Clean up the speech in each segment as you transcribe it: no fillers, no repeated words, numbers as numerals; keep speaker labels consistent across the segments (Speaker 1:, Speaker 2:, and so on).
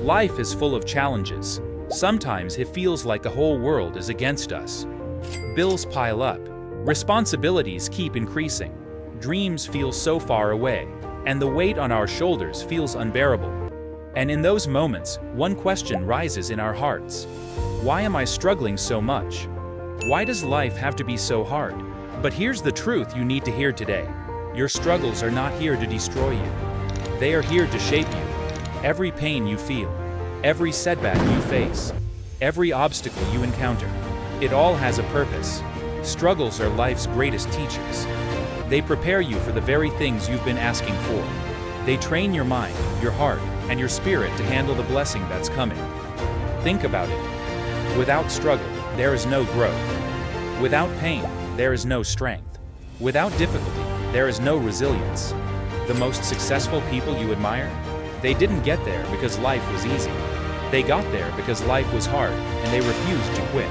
Speaker 1: Life is full of challenges. Sometimes it feels like the whole world is against us. Bills pile up. Responsibilities keep increasing. Dreams feel so far away, and the weight on our shoulders feels unbearable. And in those moments, one question rises in our hearts. Why am I struggling so much? Why does life have to be so hard? But here's the truth you need to hear today. Your struggles are not here to destroy you. They are here to shape you. Every pain you feel, every setback you face, every obstacle you encounter, it all has a purpose. Struggles are life's greatest teachers. They prepare you for the very things you've been asking for. They train your mind, your heart, and your spirit to handle the blessing that's coming. Think about it. Without struggle, there is no growth. Without pain, there is no strength. Without difficulty, there is no resilience. The most successful people you admire? They didn't get there because life was easy. They got there because life was hard, and they refused to quit.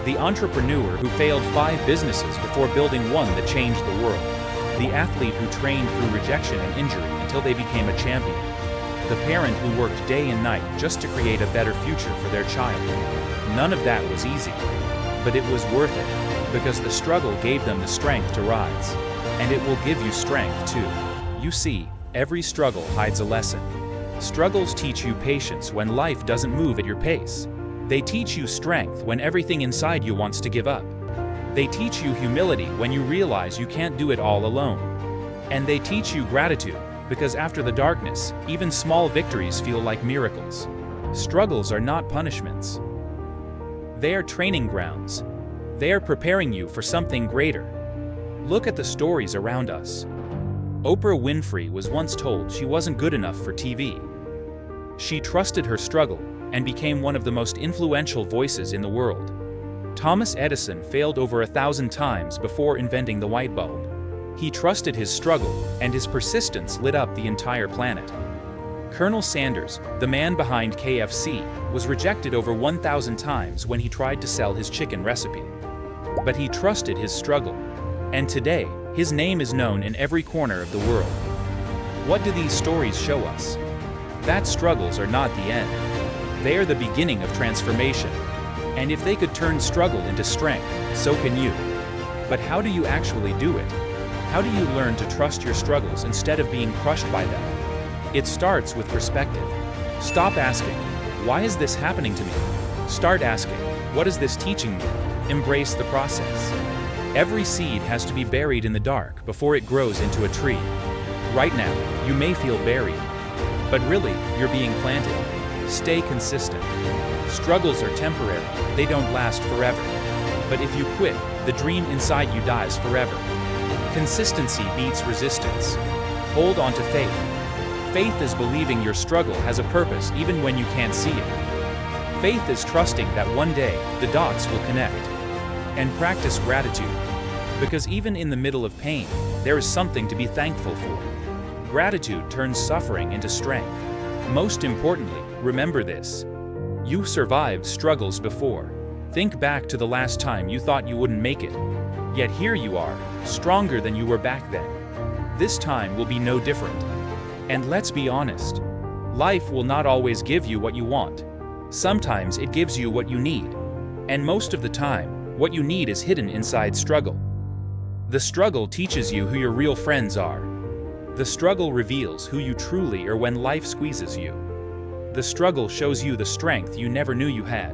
Speaker 1: The entrepreneur who failed 5 businesses before building one that changed the world. The athlete who trained through rejection and injury until they became a champion. The parent who worked day and night just to create a better future for their child. None of that was easy, but it was worth it, because the struggle gave them the strength to rise. And it will give you strength too. You see, every struggle hides a lesson. Struggles teach you patience when life doesn't move at your pace. They teach you strength when everything inside you wants to give up. They teach you humility when you realize you can't do it all alone. And they teach you gratitude, because after the darkness, even small victories feel like miracles. Struggles are not punishments. They are training grounds. They are preparing you for something greater. Look at the stories around us. Oprah Winfrey was once told she wasn't good enough for TV. She trusted her struggle and became one of the most influential voices in the world. Thomas Edison failed over 1,000 times before inventing the light bulb. He trusted his struggle, and his persistence lit up the entire planet. Colonel Sanders, the man behind KFC, was rejected over 1,000 times when he tried to sell his chicken recipe. But he trusted his struggle, and today, his name is known in every corner of the world. What do these stories show us? That struggles are not the end. They are the beginning of transformation. And if they could turn struggle into strength, so can you. But how do you actually do it? How do you learn to trust your struggles instead of being crushed by them? It starts with perspective. Stop asking, why is this happening to me? Start asking, what is this teaching me? Embrace the process. Every seed has to be buried in the dark before it grows into a tree. Right now, you may feel buried, but really, you're being planted. Stay consistent. Struggles are temporary, they don't last forever. But if you quit, the dream inside you dies forever. Consistency beats resistance. Hold on to faith. Faith is believing your struggle has a purpose even when you can't see it. Faith is trusting that one day, the dots will connect. And practice gratitude. Because even in the middle of pain, there is something to be thankful for. Gratitude turns suffering into strength. Most importantly, remember this. You survived struggles before. Think back to the last time you thought you wouldn't make it. Yet here you are, stronger than you were back then. This time will be no different. And let's be honest. Life will not always give you what you want. Sometimes it gives you what you need. And most of the time, what you need is hidden inside struggle. The struggle teaches you who your real friends are. The struggle reveals who you truly are when life squeezes you. The struggle shows you the strength you never knew you had.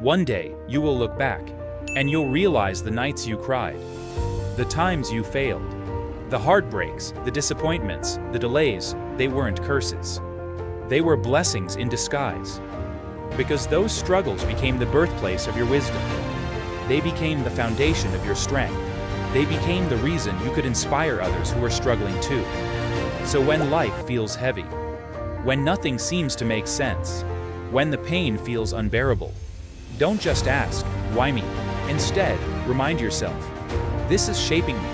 Speaker 1: One day, you will look back, and you'll realize the nights you cried, the times you failed, the heartbreaks, the disappointments, the delays. They weren't curses. They were blessings in disguise. Because those struggles became the birthplace of your wisdom. They became the foundation of your strength. They became the reason you could inspire others who are struggling too. So when life feels heavy, when nothing seems to make sense, when the pain feels unbearable, don't just ask, why me? Instead, remind yourself, this is shaping me,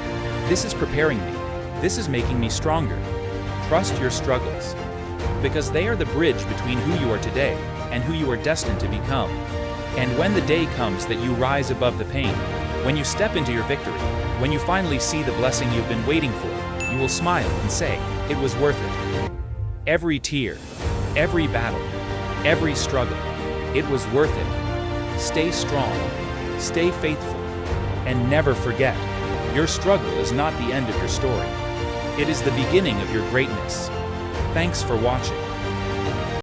Speaker 1: this is preparing me, this is making me stronger. Trust your struggles, because they are the bridge between who you are today and who you are destined to become. And when the day comes that you rise above the pain, when you step into your victory, when you finally see the blessing you've been waiting for, you will smile and say, it was worth it. Every tear, every battle, Every struggle, it was worth it. Stay strong, stay faithful, and never forget, your struggle is not the end of your story. It is the beginning of your greatness. Thanks for watching.